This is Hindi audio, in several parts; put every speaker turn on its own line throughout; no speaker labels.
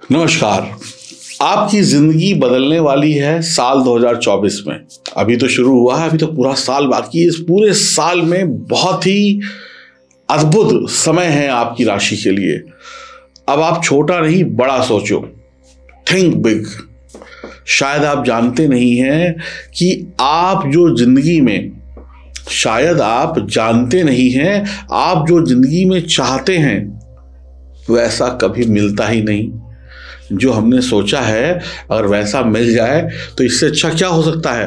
नमस्कार। आपकी जिंदगी बदलने वाली है साल 2024 में। अभी तो शुरू हुआ है, अभी तो पूरा साल बाकी है। इस पूरे साल में बहुत ही अद्भुत समय है आपकी राशि के लिए। अब आप छोटा नहीं बड़ा सोचो, थिंक बिग। शायद आप जानते नहीं हैं कि आप जो जिंदगी में शायद आप जानते नहीं हैं आप जो जिंदगी में चाहते हैं वैसा कभी मिलता ही नहीं। जो हमने सोचा है अगर वैसा मिल जाए तो इससे अच्छा क्या हो सकता है।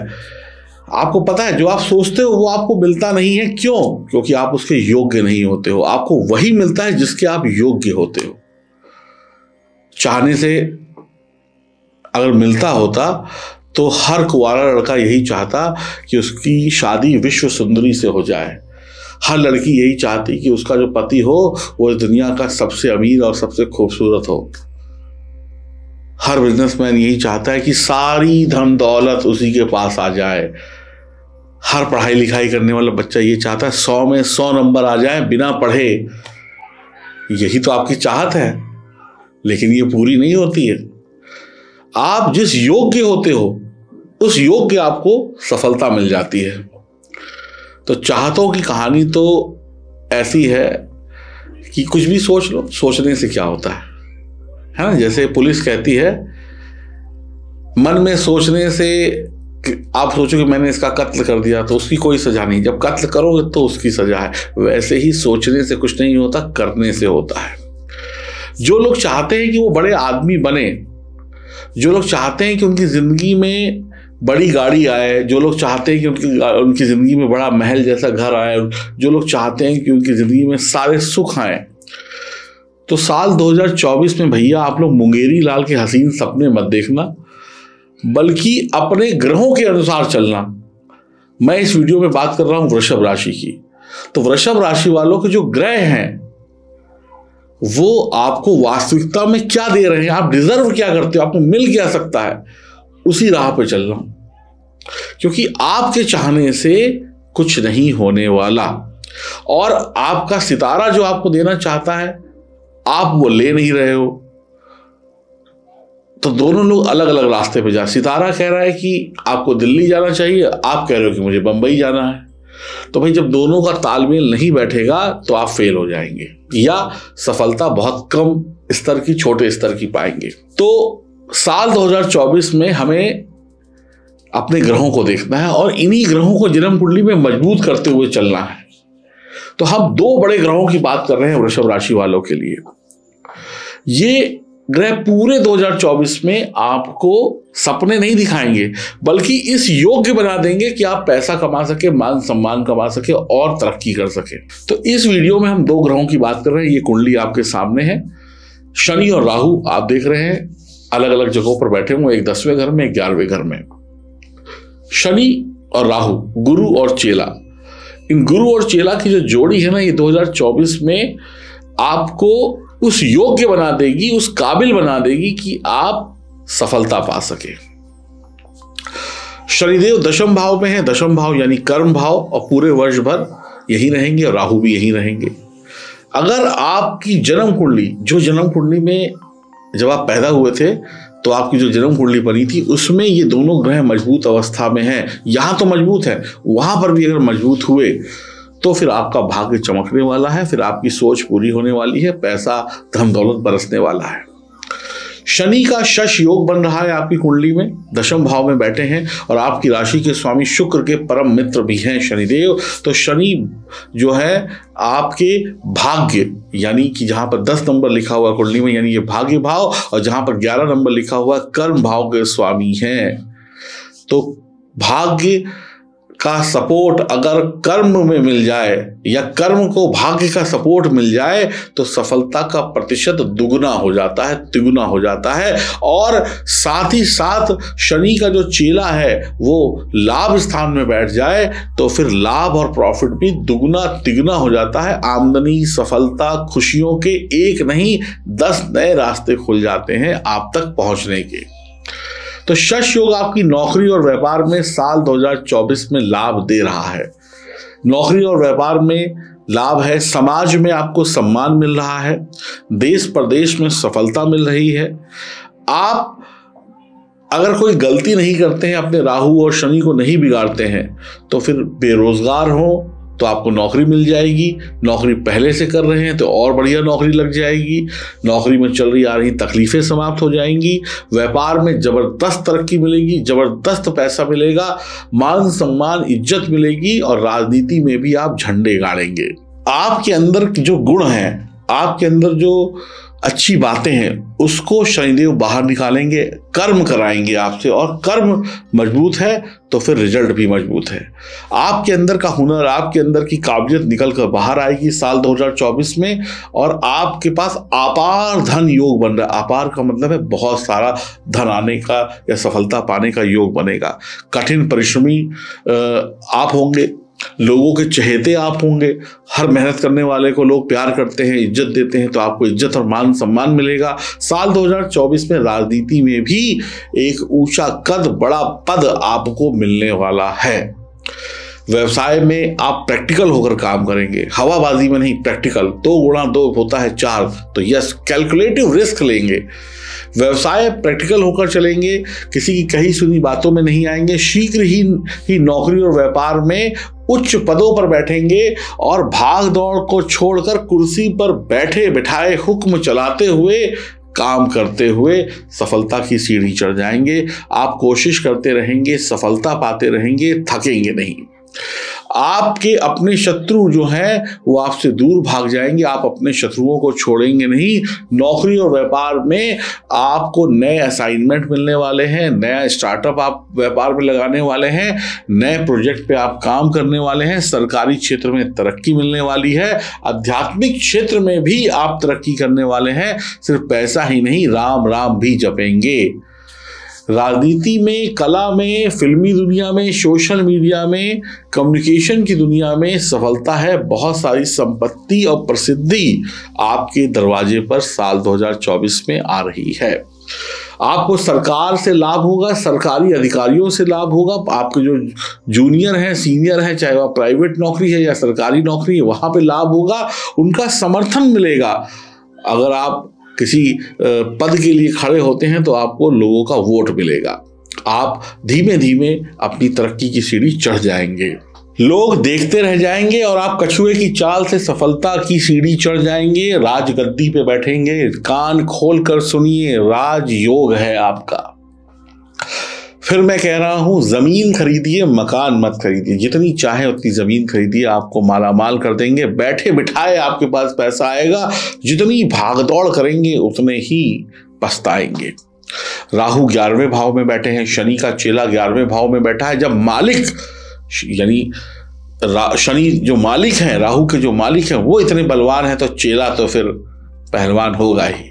आपको पता है जो आप सोचते हो वो आपको मिलता नहीं है। क्यों? क्योंकि आप उसके योग्य नहीं होते हो। आपको वही मिलता है जिसके आप योग्य होते हो। चाहने से अगर मिलता होता तो हर कुंवारा लड़का यही चाहता कि उसकी शादी विश्व सुंदरी से हो जाए। हर लड़की यही चाहती कि उसका जो पति हो वो इस दुनिया का सबसे अमीर और सबसे खूबसूरत हो। हर बिजनेसमैन यही चाहता है कि सारी धन दौलत उसी के पास आ जाए। हर पढ़ाई लिखाई करने वाला बच्चा ये चाहता है 100 में 100 नंबर आ जाए बिना पढ़े। यही तो आपकी चाहत है, लेकिन ये पूरी नहीं होती है। आप जिस योग्य होते हो उस योग्य आपको सफलता मिल जाती है। तो चाहतों की कहानी तो ऐसी है कि कुछ भी सोच लो, सोचने से क्या होता है ना। जैसे पुलिस कहती है मन में सोचने से आप सोचो कि मैंने इसका कत्ल कर दिया तो उसकी कोई सजा नहीं, जब कत्ल करोगे तो उसकी सजा है। वैसे ही सोचने से कुछ नहीं होता, करने से होता है। जो लोग चाहते हैं कि वो बड़े आदमी बने, जो लोग चाहते हैं कि उनकी जिंदगी में बड़ी गाड़ी आए, जो लोग चाहते हैं कि उनकी जिंदगी में बड़ा महल जैसा घर आए, जो लोग चाहते हैं कि उनकी जिंदगी में सारे सुख आए, तो साल 2024 में भैया आप लोग मुंगेरी लाल के हसीन सपने मत देखना, बल्कि अपने ग्रहों के अनुसार चलना। मैं इस वीडियो में बात कर रहा हूं वृषभ राशि की। तो वृषभ राशि वालों के जो ग्रह हैं वो आपको वास्तविकता में क्या दे रहे हैं, आप डिजर्व क्या करते हो, आपको मिल क्या सकता है, उसी राह पे चलना। क्योंकि आपके चाहने से कुछ नहीं होने वाला, और आपका सितारा जो आपको देना चाहता है आप वो ले नहीं रहे हो। तो दोनों लोग अलग अलग रास्ते पे जा। सितारा कह रहा है कि आपको दिल्ली जाना चाहिए, आप कह रहे हो कि मुझे बंबई जाना है। तो भाई जब दोनों का तालमेल नहीं बैठेगा तो आप फेल हो जाएंगे या सफलता बहुत कम स्तर की, छोटे स्तर की पाएंगे। तो साल 2024 में हमें अपने ग्रहों को देखना है और इन्हीं ग्रहों को जन्म कुंडली में मजबूत करते हुए चलना है। तो हम दो बड़े ग्रहों की बात कर रहे हैं वृषभ राशि वालों के लिए। ये ग्रह पूरे 2024 में आपको सपने नहीं दिखाएंगे, बल्कि इस योग्य बना देंगे कि आप पैसा कमा सके, मान सम्मान कमा सके और तरक्की कर सके। तो इस वीडियो में हम दो ग्रहों की बात कर रहे हैं। ये कुंडली आपके सामने है। शनि और राहु आप देख रहे हैं अलग अलग जगहों पर बैठे हुए, एक 10वें घर में, एक 11वें घर में। शनि और राहु, गुरु और चेला, इन गुरु और चेला की जो जोड़ी है ना, ये 2024 में आपको उस योग्य बना देगी, उस काबिल बना देगी कि आप सफलता पा सके। शनिदेव दशम भाव में है। दशम भाव यानी कर्म भाव, और पूरे वर्ष भर यही रहेंगे और राहु भी यही रहेंगे। अगर आपकी जन्म कुंडली, जो जन्म कुंडली में जब आप पैदा हुए थे तो आपकी जो जन्म कुंडली बनी थी उसमें ये दोनों ग्रह मजबूत अवस्था में हैं, यहां तो मजबूत है, वहां पर भी अगर मजबूत हुए तो फिर आपका भाग्य चमकने वाला है, फिर आपकी सोच पूरी होने वाली है, पैसा धन दौलत बरसने वाला है। शनि का शश योग बन रहा है आपकी कुंडली में, दशम भाव में बैठे हैं, और आपकी राशि के स्वामी शुक्र के परम मित्र भी हैं शनिदेव। तो शनि जो है आपके भाग्य, यानी कि जहां पर 10 नंबर लिखा हुआ कुंडली में, यानी ये भाग्य भाव, और जहां पर 11 नंबर लिखा हुआ कर्म भाव के स्वामी हैं। तो भाग्य का सपोर्ट अगर कर्म में मिल जाए, या कर्म को भाग्य का सपोर्ट मिल जाए, तो सफलता का प्रतिशत दुगुना हो जाता है, तिगुना हो जाता है। और साथ ही साथ शनि का जो चेला है वो लाभ स्थान में बैठ जाए तो फिर लाभ और प्रॉफिट भी दुगुना तिगुना हो जाता है। आमदनी, सफलता, खुशियों के एक नहीं 10 नए रास्ते खुल जाते हैं आप तक पहुंचने के। तो शश योग आपकी नौकरी और व्यापार में साल 2024 में लाभ दे रहा है। नौकरी और व्यापार में लाभ है, समाज में आपको सम्मान मिल रहा है, देश प्रदेश में सफलता मिल रही है। आप अगर कोई गलती नहीं करते हैं, अपने राहु और शनि को नहीं बिगाड़ते हैं, तो फिर बेरोजगार हो तो आपको नौकरी मिल जाएगी। नौकरी पहले से कर रहे हैं तो और बढ़िया नौकरी लग जाएगी। नौकरी में चल रही आ रही तकलीफें समाप्त हो जाएंगी। व्यापार में जबरदस्त तरक्की मिलेगी, जबरदस्त पैसा मिलेगा, मान सम्मान इज्जत मिलेगी और राजनीति में भी आप झंडे गाड़ेंगे। आपके अंदर जो गुण हैं, आपके अंदर जो अच्छी बातें हैं, उसको शनिदेव बाहर निकालेंगे, कर्म कराएंगे आपसे, और कर्म मजबूत है तो फिर रिजल्ट भी मजबूत है। आपके अंदर का हुनर, आपके अंदर की काबिलियत निकल कर बाहर आएगी साल 2024 में, और आपके पास अपार धन योग बन रहा है। अपार का मतलब है बहुत सारा धन आने का या सफलता पाने का योग बनेगा। कठिन परिश्रमी आप होंगे, लोगों के चहेते आप होंगे। हर मेहनत करने वाले को लोग प्यार करते हैं, इज्जत देते हैं, तो आपको इज्जत और मान सम्मान मिलेगा। साल 2024 में राजनीति में भी एक ऊंचा कद, बड़ा पद आपको मिलने वाला है। व्यवसाय में आप प्रैक्टिकल होकर काम करेंगे, हवाबाजी में नहीं, प्रैक्टिकल। 2 गुणा 2 होता है 4, तो यस, कैलकुलेटिव रिस्क लेंगे। व्यवसाय प्रैक्टिकल होकर चलेंगे, किसी की कही सुनी बातों में नहीं आएंगे। शीघ्र ही नौकरी और व्यापार में उच्च पदों पर बैठेंगे और भाग दौड़ को छोड़कर कुर्सी पर बैठे बिठाए हुक्म चलाते हुए, काम करते हुए सफलता की सीढ़ी चढ़ जाएंगे। आप कोशिश करते रहेंगे, सफलता पाते रहेंगे, थकेंगे नहीं। आपके अपने शत्रु जो हैं वो आपसे दूर भाग जाएंगे, आप अपने शत्रुओं को छोड़ेंगे नहीं। नौकरी और व्यापार में आपको नए असाइनमेंट मिलने वाले हैं, नया स्टार्टअप आप व्यापार में लगाने वाले हैं, नए प्रोजेक्ट पे आप काम करने वाले हैं। सरकारी क्षेत्र में तरक्की मिलने वाली है, आध्यात्मिक क्षेत्र में भी आप तरक्की करने वाले हैं। सिर्फ पैसा ही नहीं, राम राम भी जपेंगे। राजनीति में, कला में, फिल्मी दुनिया में, सोशल मीडिया में, कम्युनिकेशन की दुनिया में सफलता है। बहुत सारी संपत्ति और प्रसिद्धि आपके दरवाजे पर साल 2024 में आ रही है। आपको सरकार से लाभ होगा, सरकारी अधिकारियों से लाभ होगा। आपके जो जूनियर हैं, सीनियर हैं, चाहे वह प्राइवेट नौकरी है या सरकारी नौकरी है, वहां पे लाभ होगा, उनका समर्थन मिलेगा। अगर आप किसी पद के लिए खड़े होते हैं तो आपको लोगों का वोट मिलेगा। आप धीमे धीमे अपनी तरक्की की सीढ़ी चढ़ जाएंगे, लोग देखते रह जाएंगे और आप कछुए की चाल से सफलता की सीढ़ी चढ़ जाएंगे, राजगद्दी पे बैठेंगे। कान खोल कर सुनिए, राजयोग है आपका। फिर मैं कह रहा हूं, जमीन खरीदिए, मकान मत खरीदिए। जितनी चाहे उतनी जमीन खरीदिए, आपको मालामाल कर देंगे। बैठे बिठाए आपके पास पैसा आएगा, जितनी भागदौड़ करेंगे उतने ही पछताएंगे। राहु 11वें भाव में बैठे हैं, शनि का चेला 11वें भाव में बैठा है। जब मालिक यानी शनि जो मालिक हैं, राहु के जो मालिक हैं वो इतने बलवान हैं, तो चेला तो फिर पहलवान होगा ही।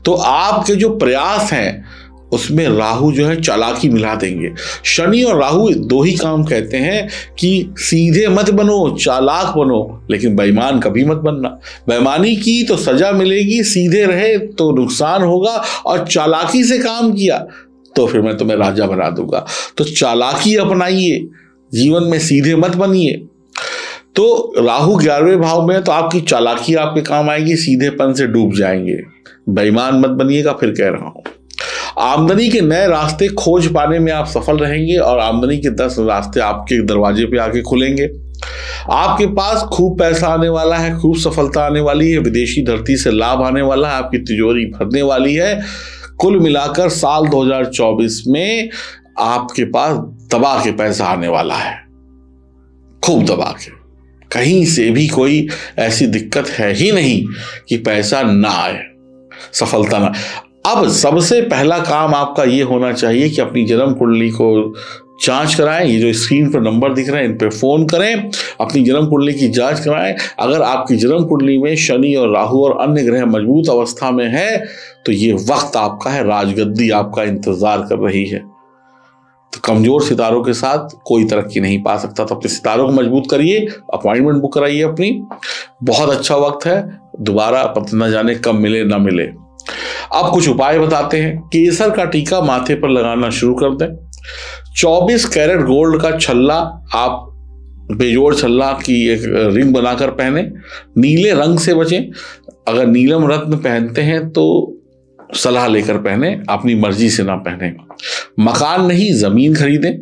तो आपके जो प्रयास हैं उसमें राहु जो है चालाकी मिला देंगे। शनि और राहु 2 ही काम कहते हैं कि सीधे मत बनो, चालाक बनो, लेकिन बेईमान कभी मत बनना। बेईमानी की तो सजा मिलेगी, सीधे रहे तो नुकसान होगा, और चालाकी से काम किया तो फिर मैं तुम्हें राजा बना दूंगा। तो चालाकी अपनाइए, जीवन में सीधे मत बनिए। तो राहु 11वें भाव में, तो आपकी चालाकी आपके काम आएगी, सीधेपन से डूब जाएंगे। बेईमान मत बनिएगा, फिर कह रहा हूं। आमदनी के नए रास्ते खोज पाने में आप सफल रहेंगे, और आमदनी के 10 रास्ते आपके दरवाजे पे आके खुलेंगे। आपके पास खूब पैसा आने वाला है, खूब सफलता आने वाली है, विदेशी धरती से लाभ आने वाला है, आपकी तिजोरी भरने वाली है। कुल मिलाकर साल 2024 में आपके पास दबा के पैसा आने वाला है, खूब दबा के। कहीं से भी कोई ऐसी दिक्कत है ही नहीं कि पैसा ना आए, सफलता ना। अब सबसे पहला काम आपका ये होना चाहिए कि अपनी जन्म कुंडली को जांच कराएं। ये जो स्क्रीन पर नंबर दिख रहे हैं इन पे फोन करें, अपनी जन्म कुंडली की जांच कराएं। अगर आपकी जन्म कुंडली में शनि और राहु और अन्य ग्रह मजबूत अवस्था में है तो ये वक्त आपका है, राजगद्दी आपका इंतजार कर रही है। तो कमजोर सितारों के साथ कोई तरक्की नहीं पा सकता। तो अपने सितारों को मजबूत करिए, अपॉइंटमेंट बुक कराइए अपनी। बहुत अच्छा वक्त है, दोबारा न जाने कब मिले ना मिले। अब कुछ उपाय बताते हैं। केसर का टीका माथे पर लगाना शुरू कर दें। 24 कैरेट गोल्ड का छल्ला आप बेजोड़ छल्ला की एक रिंग बनाकर पहने। नीले रंग से बचें। अगर नीलम रत्न पहनते हैं तो सलाह लेकर पहने, अपनी मर्जी से ना पहने। मकान नहीं ज़मीन खरीदें,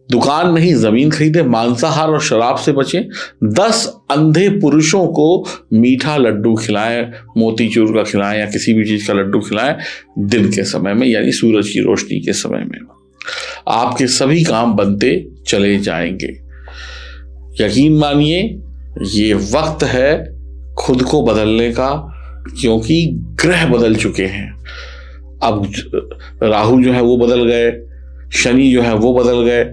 दुकान नहीं ज़मीन खरीदें। मांसाहार और शराब से बचें। 10 अंधे पुरुषों को मीठा लड्डू खिलाएं, मोतीचूर का खिलाएं या किसी भी चीज़ का लड्डू खिलाएं दिन के समय में, यानी सूरज की रोशनी के समय में। आपके सभी काम बनते चले जाएंगे। यकीन मानिए, ये वक्त है खुद को बदलने का, क्योंकि ग्रह बदल चुके हैं। अब राहु जो है वो बदल गए, शनि जो है वो बदल गए,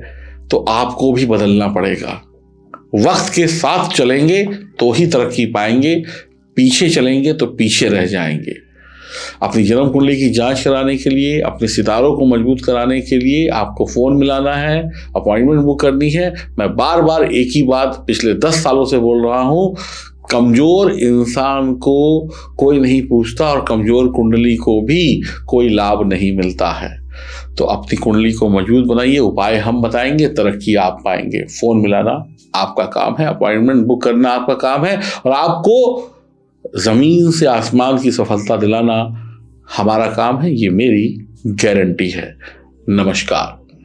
तो आपको भी बदलना पड़ेगा। वक्त के साथ चलेंगे तो ही तरक्की पाएंगे, पीछे चलेंगे तो पीछे रह जाएंगे। अपनी जन्म कुंडली की जांच कराने के लिए, अपने सितारों को मजबूत कराने के लिए आपको फ़ोन मिलाना है, अपॉइंटमेंट बुक करनी है। मैं बार बार एक ही बात पिछले 10 सालों से बोल रहा हूँ, कमज़ोर इंसान को कोई नहीं पूछता और कमज़ोर कुंडली को भी कोई लाभ नहीं मिलता है। तो अपनी कुंडली को मजबूत बनाइए, उपाय हम बताएंगे, तरक्की आप पाएंगे। फ़ोन मिलाना आपका काम है, अपॉइंटमेंट बुक करना आपका काम है, और आपको ज़मीन से आसमान की सफलता दिलाना हमारा काम है। ये मेरी गारंटी है। नमस्कार।